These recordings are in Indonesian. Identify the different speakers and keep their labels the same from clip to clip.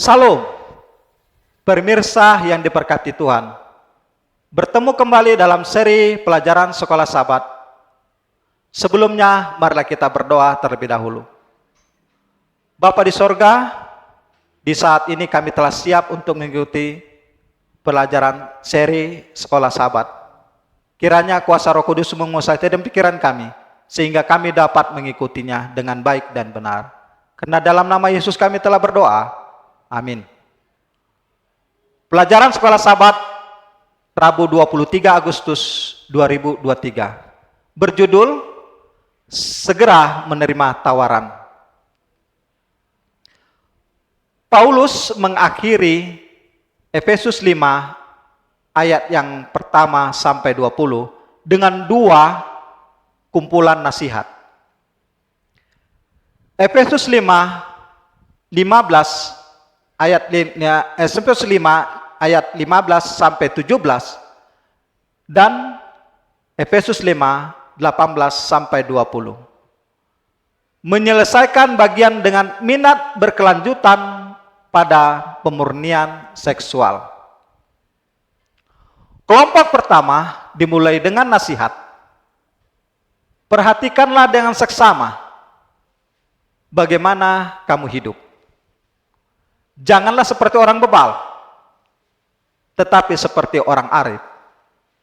Speaker 1: Salam, pemirsa yang diberkati Tuhan. Bertemu kembali dalam seri pelajaran Sekolah Sabat. Sebelumnya, marilah kita berdoa terlebih dahulu. Bapa di sorga, di saat ini kami telah siap untuk mengikuti pelajaran seri Sekolah Sabat. Kiranya kuasa Roh Kudus menguasai hati dan pikiran kami, sehingga kami dapat mengikutinya dengan baik dan benar. Karena dalam nama Yesus kami telah berdoa. Amin. Pelajaran Sekolah Sabat Rabu 23 Agustus 2023 berjudul Segera Menerima Tawaran. Paulus mengakhiri Efesus 5 ayat yang pertama sampai 20 dengan dua kumpulan nasihat. Efesus 15 ayat 15 sampai 17 dan Efesus 5 18 sampai 20. Menyelesaikan bagian dengan minat berkelanjutan pada pemurnian seksual. Kelompok pertama dimulai dengan nasihat. Perhatikanlah dengan seksama bagaimana kamu hidup. Janganlah seperti orang bebal, tetapi seperti orang arif.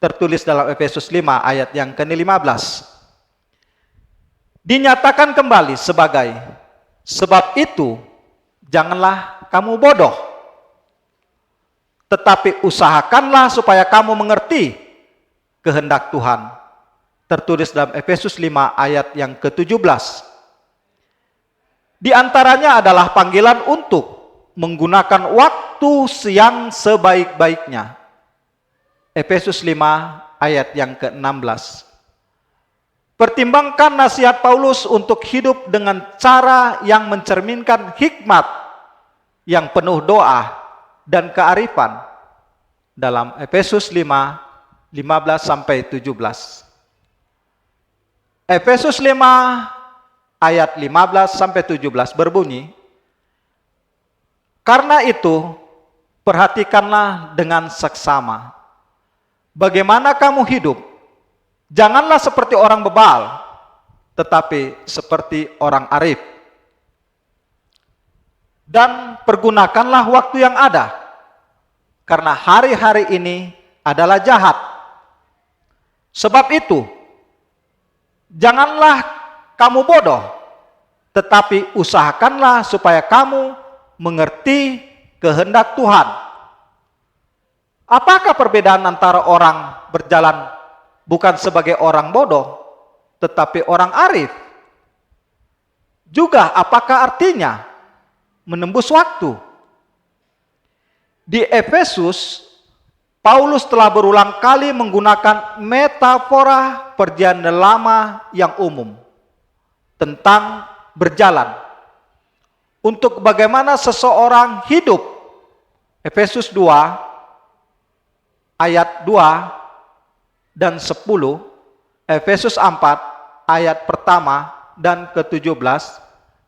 Speaker 1: Tertulis dalam Efesus 5 ayat yang ke-15. Dinyatakan kembali sebagai, sebab itu janganlah kamu bodoh, tetapi usahakanlah supaya kamu mengerti kehendak Tuhan. Tertulis dalam Efesus 5 ayat yang ke-17. Di antaranya adalah panggilan untuk menggunakan waktu yang sebaik-baiknya. Efesus 5 ayat yang ke-16. Pertimbangkan nasihat Paulus untuk hidup dengan cara yang mencerminkan hikmat yang penuh doa dan kearifan dalam Efesus 5 15 sampai 17. Efesus 5 ayat 15 sampai 17 berbunyi, karena itu, perhatikanlah dengan seksama bagaimana kamu hidup. Janganlah seperti orang bebal, tetapi seperti orang arif. Dan pergunakanlah waktu yang ada, karena hari-hari ini adalah jahat. Sebab itu, janganlah kamu bodoh, tetapi usahakanlah supaya kamu mengerti kehendak Tuhan. Apakah perbedaan antara orang berjalan bukan sebagai orang bodoh, tetapi orang arif? Juga apakah artinya menembus waktu? Di Efesus, Paulus telah berulang kali menggunakan metafora perjanjian lama yang umum tentang berjalan untuk bagaimana seseorang hidup. Efesus 2 ayat 2 dan 10, Efesus 4 ayat pertama dan ke-17,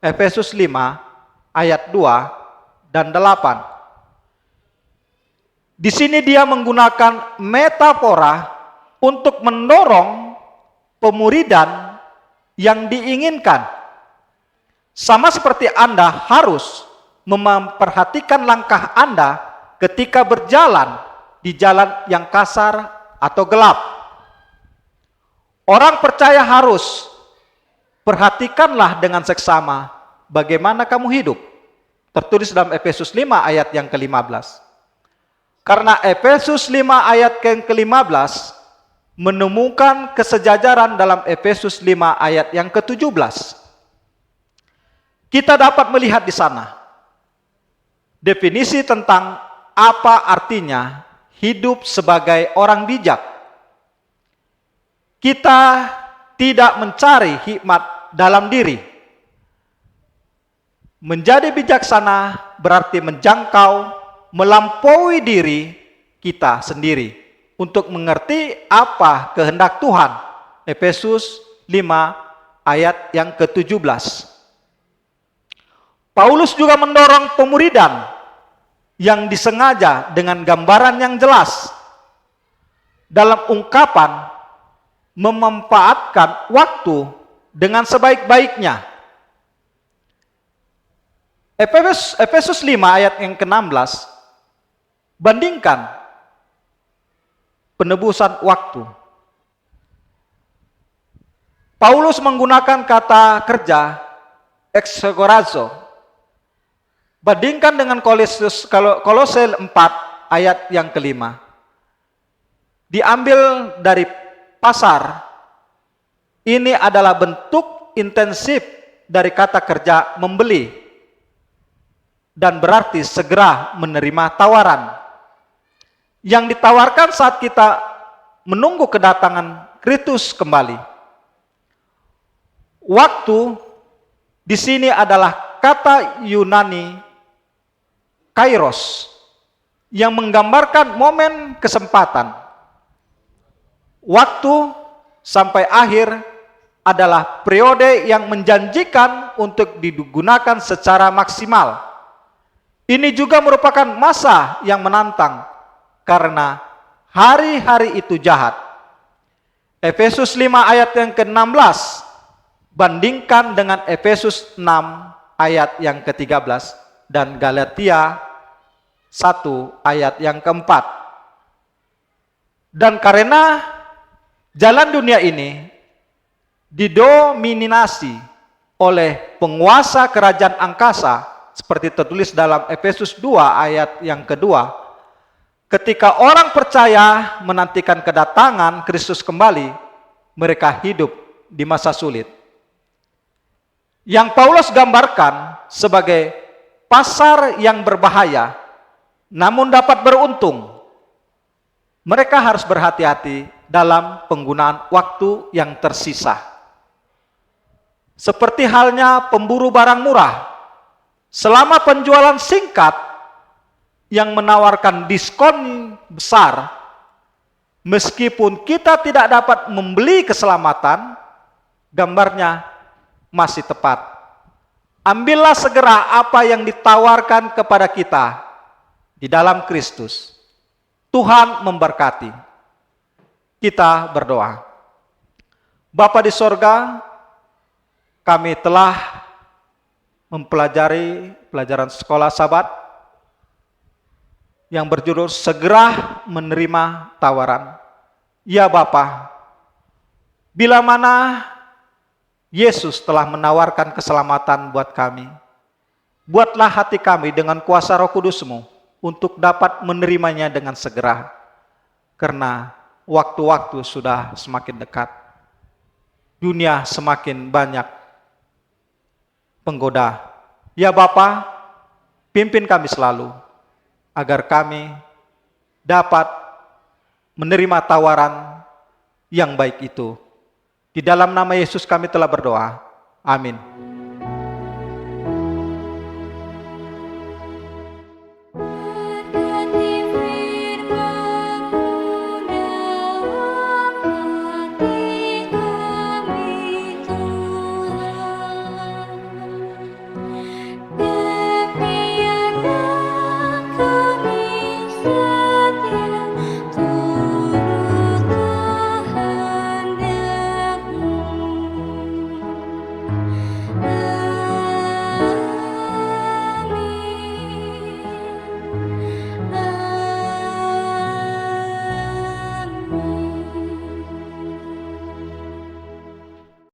Speaker 1: Efesus 5 ayat 2 dan 8. Di sini dia menggunakan metafora untuk mendorong pemuridan yang diinginkan. Sama seperti Anda harus memperhatikan langkah Anda ketika berjalan di jalan yang kasar atau gelap. Orang percaya harus perhatikanlah dengan seksama bagaimana kamu hidup. Tertulis dalam Efesus 5 ayat yang ke-15. Karena Efesus 5 ayat yang ke-15 menemukan kesejajaran dalam Efesus 5 ayat yang ke-17. Kita dapat melihat di sana definisi tentang apa artinya hidup sebagai orang bijak. Kita tidak mencari hikmat dalam diri. Menjadi bijaksana berarti menjangkau, melampaui diri kita sendiri untuk mengerti apa kehendak Tuhan. Efesus 5 ayat yang ke-17. Paulus juga mendorong pemuridan yang disengaja dengan gambaran yang jelas dalam ungkapan memanfaatkan waktu dengan sebaik-baiknya. Efesus 5 ayat yang ke-16 bandingkan penebusan waktu. Paulus menggunakan kata kerja exagorazo. Bandingkan dengan Kolose 4 ayat yang ke-5. Diambil dari pasar. Ini adalah bentuk intensif dari kata kerja membeli dan berarti segera menerima tawaran. Yang ditawarkan saat kita menunggu kedatangan Kristus kembali. Waktu di sini adalah kata Yunani kairos yang menggambarkan momen kesempatan. Waktu sampai akhir adalah periode yang menjanjikan untuk digunakan secara maksimal. Ini juga merupakan masa yang menantang karena hari-hari itu jahat. Efesus 5 ayat yang ke-16 bandingkan dengan Efesus 6 ayat yang ke-13 dan Galatia 1 ayat yang ke-4. Dan karena jalan dunia ini didominasi oleh penguasa kerajaan angkasa seperti tertulis dalam Efesus 2 ayat yang kedua, ketika orang percaya menantikan kedatangan Kristus kembali, mereka hidup di masa sulit. Yang Paulus gambarkan sebagai pasar yang berbahaya, namun dapat beruntung. Mereka harus berhati-hati dalam penggunaan waktu yang tersisa. Seperti halnya pemburu barang murah, selama penjualan singkat yang menawarkan diskon besar, meskipun kita tidak dapat membeli keselamatan, gambarnya masih tepat. Ambillah segera apa yang ditawarkan kepada kita di dalam Kristus. Tuhan memberkati. Kita berdoa. Bapa di sorga, kami telah mempelajari pelajaran sekolah Sabat yang berjudul segera menerima tawaran. Ya Bapa, bila mana Yesus telah menawarkan keselamatan buat kami, buatlah hati kami dengan kuasa Roh Kudus-Mu untuk dapat menerimanya dengan segera, karena waktu-waktu sudah semakin dekat. Dunia semakin banyak penggoda. Ya Bapa, pimpin kami selalu, agar kami dapat menerima tawaran yang baik itu. Di dalam nama Yesus kami telah berdoa. Amin.